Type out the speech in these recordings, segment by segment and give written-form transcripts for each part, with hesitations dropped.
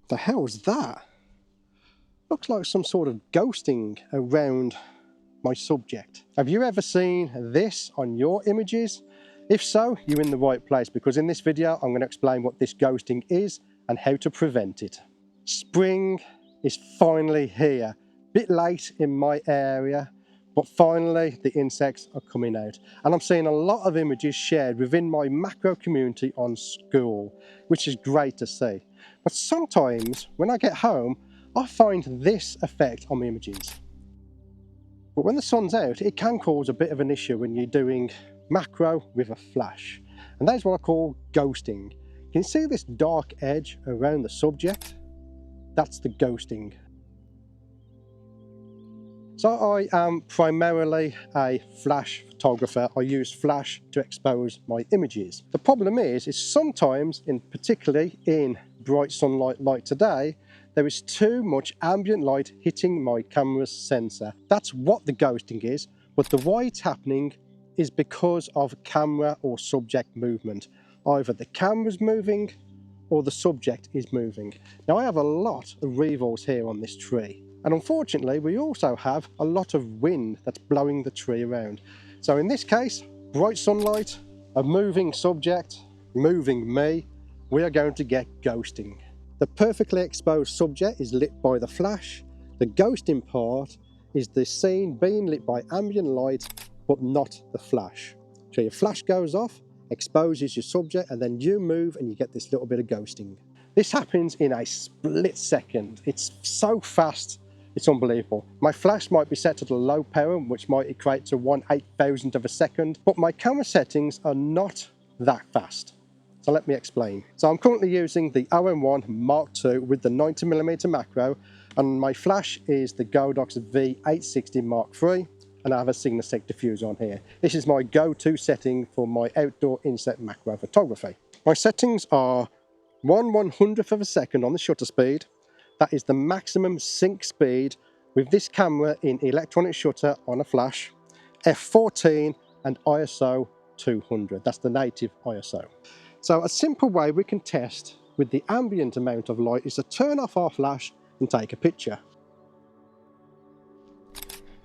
The hell's that? Looks like some sort of ghosting around my subject. Have you ever seen this on your images? If so, you're in the right place, because in this video I'm going to explain what this ghosting is and how to prevent it. Spring is finally here. Bit late in my area, but finally the insects are coming out. And I'm seeing a lot of images shared within my macro community on school, which is great to see. But sometimes when I get home, I find this effect on the images. But when the sun's out, it can cause a bit of an issue when you're doing macro with a flash. And that's what I call ghosting. Can you see this dark edge around the subject? That's the ghosting. So I am primarily a flash photographer. I use flash to expose my images. The problem is sometimes, particularly in bright sunlight like today, there is too much ambient light hitting my camera's sensor. That's what the ghosting is, but the why it's happening is because of camera or subject movement. Either the camera's moving or the subject is moving. Now I have a lot of revels here on this tree. And unfortunately, we also have a lot of wind that's blowing the tree around. So in this case, bright sunlight, a moving subject, moving me, we are going to get ghosting. The perfectly exposed subject is lit by the flash. The ghosting part is the scene being lit by ambient light, but not the flash. So your flash goes off, exposes your subject, and then you move and you get this little bit of ghosting. This happens in a split second. It's so fast. It's unbelievable. My flash might be set at a low power, which might equate to 1/8,000th of a second, but my camera settings are not that fast. So let me explain. So I'm currently using the OM1 Mark II with the 90mm macro, and my flash is the Godox V860 Mark III, and I have a Signasec diffuser on here. This is my go-to setting for my outdoor insect macro photography. My settings are 1/100th of a second on the shutter speed. That is the maximum sync speed with this camera in electronic shutter on a flash, f14 and ISO 200. That's the native ISO. So a simple way we can test with the ambient amount of light is to turn off our flash and take a picture.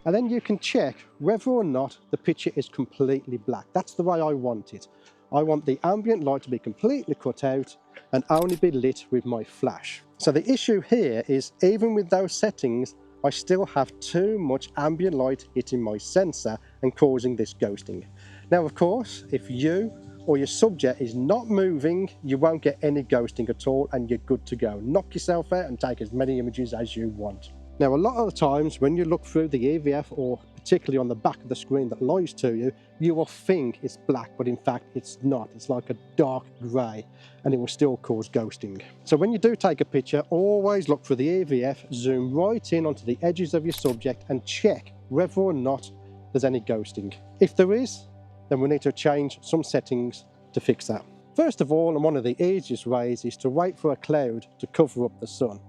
And then you can check whether or not the picture is completely black. That's the way I want it. I want the ambient light to be completely cut out and only be lit with my flash. So the issue here is, even with those settings, I still have too much ambient light hitting my sensor and causing this ghosting. Now, of course, if you or your subject is not moving, you won't get any ghosting at all and you're good to go. Knock yourself out and take as many images as you want. Now, a lot of the times when you look through the EVF, or particularly on the back of the screen that lies to you, you will think it's black, but in fact it's not. It's like a dark grey, and it will still cause ghosting. So when you do take a picture, always look for the EVF, zoom right in onto the edges of your subject and check whether or not there's any ghosting. If there is, then we need to change some settings to fix that. First of all, and one of the easiest ways, is to wait for a cloud to cover up the sun.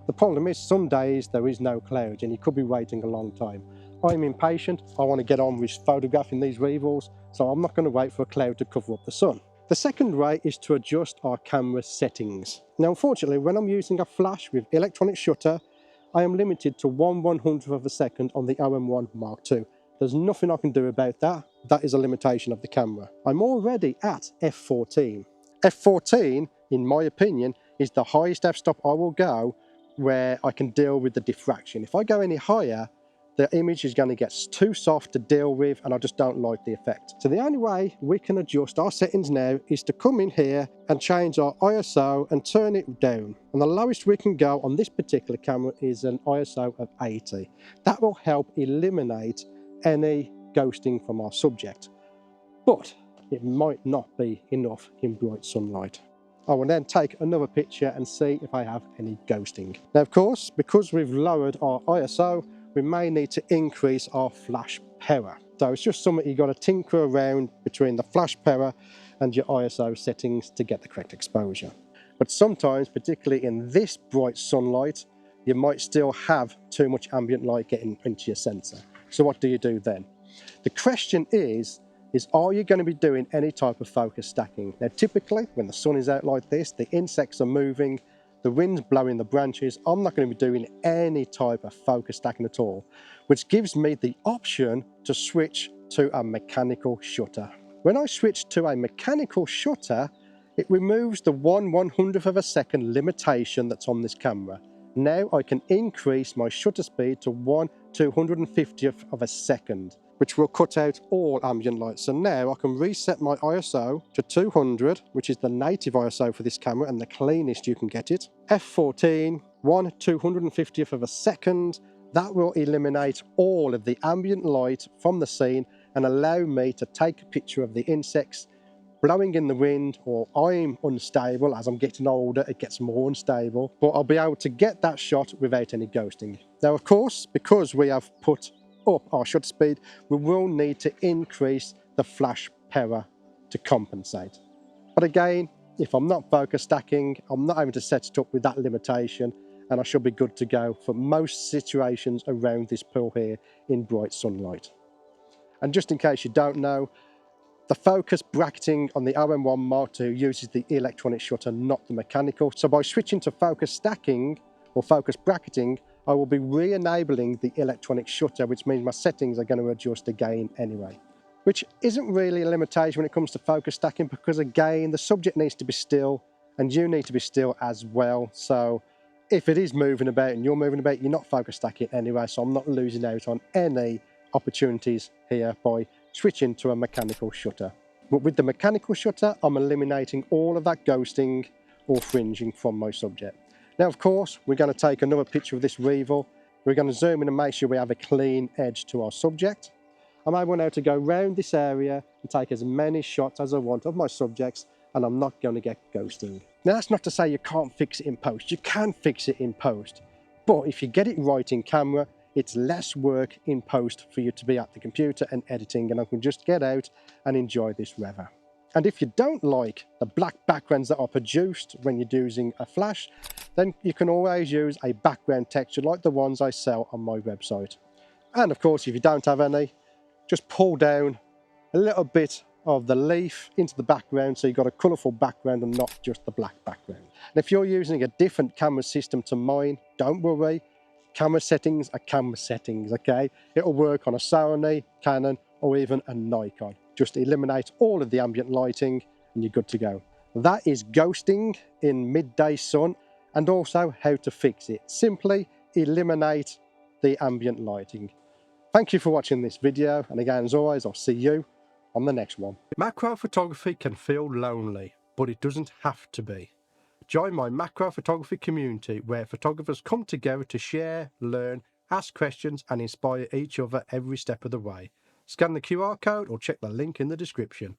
The problem is some days there is no clouds and you could be waiting a long time. I'm impatient, I want to get on with photographing these revels, so I'm not going to wait for a cloud to cover up the sun. The second way is to adjust our camera settings. Now unfortunately, when I'm using a flash with electronic shutter, I am limited to 1/100th of a second on the OM1 Mark II. There's nothing I can do about that. That is a limitation of the camera. I'm already at f14. f14, in my opinion, is the highest f-stop I will go where I can deal with the diffraction. If I go any higher, the image is going to get too soft to deal with, and I just don't like the effect. So the only way we can adjust our settings now is to come in here and change our ISO and turn it down. And the lowest we can go on this particular camera is an ISO of 80. That will help eliminate any ghosting from our subject. But it might not be enough in bright sunlight. I will then take another picture and see if I have any ghosting. Now, of course, because we've lowered our ISO, we may need to increase our flash power. So it's just something you've got to tinker around between the flash power and your ISO settings to get the correct exposure. But sometimes, particularly in this bright sunlight, you might still have too much ambient light getting into your sensor. So what do you do then? The question is are you going to be doing any type of focus stacking? Now typically when the sun is out like this, the insects are moving, the wind's blowing the branches, I'm not going to be doing any type of focus stacking at all, which gives me the option to switch to a mechanical shutter. When I switch to a mechanical shutter, it removes the 1/100th of a second limitation that's on this camera. Now I can increase my shutter speed to 1/250th of a second, which will cut out all ambient light. So now I can reset my ISO to 200, which is the native ISO for this camera and the cleanest you can get it. F14, 1/250th of a second. That will eliminate all of the ambient light from the scene and allow me to take a picture of the insects blowing in the wind, or I'm unstable. As I'm getting older, it gets more unstable, but I'll be able to get that shot without any ghosting. Now, of course, because we have put up our shutter speed, we will need to increase the flash power to compensate. But again, if I'm not focus stacking, I'm not able to set it up with that limitation, and I should be good to go for most situations around this pool here in bright sunlight. And just in case you don't know, the focus bracketing on the OM1 Mark II uses the electronic shutter, not the mechanical. So by switching to focus stacking or focus bracketing, I will be re-enabling the electronic shutter, which means my settings are going to adjust again anyway. Which isn't really a limitation when it comes to focus stacking, because again, the subject needs to be still and you need to be still as well. So if it is moving about and you're moving about, you're not focus stacking anyway, so I'm not losing out on any opportunities here by switching to a mechanical shutter. But with the mechanical shutter, I'm eliminating all of that ghosting or fringing from my subject. Now, of course, we're going to take another picture of this weevil. We're going to zoom in and make sure we have a clean edge to our subject. I'm able now to go round this area and take as many shots as I want of my subjects, and I'm not going to get ghosting. Now, that's not to say you can't fix it in post. You can fix it in post. But if you get it right in camera, it's less work in post for you to be at the computer and editing, and I can just get out and enjoy this weather. And if you don't like the black backgrounds that are produced when you're using a flash, then you can always use a background texture like the ones I sell on my website. And of course, if you don't have any, just pull down a little bit of the leaf into the background so you've got a colourful background and not just the black background. And if you're using a different camera system to mine, don't worry. Camera settings are camera settings, okay? It'll work on a Sony, Canon, or even a Nikon. Just eliminate all of the ambient lighting and you're good to go. That is ghosting in midday sun, and also how to fix it. Simply eliminate the ambient lighting. Thank you for watching this video, and again, as always, I'll see you on the next one. Macro photography can feel lonely, but it doesn't have to be. Join my macro photography community, where photographers come together to share, learn, ask questions and inspire each other every step of the way. Scan the QR code or check the link in the description.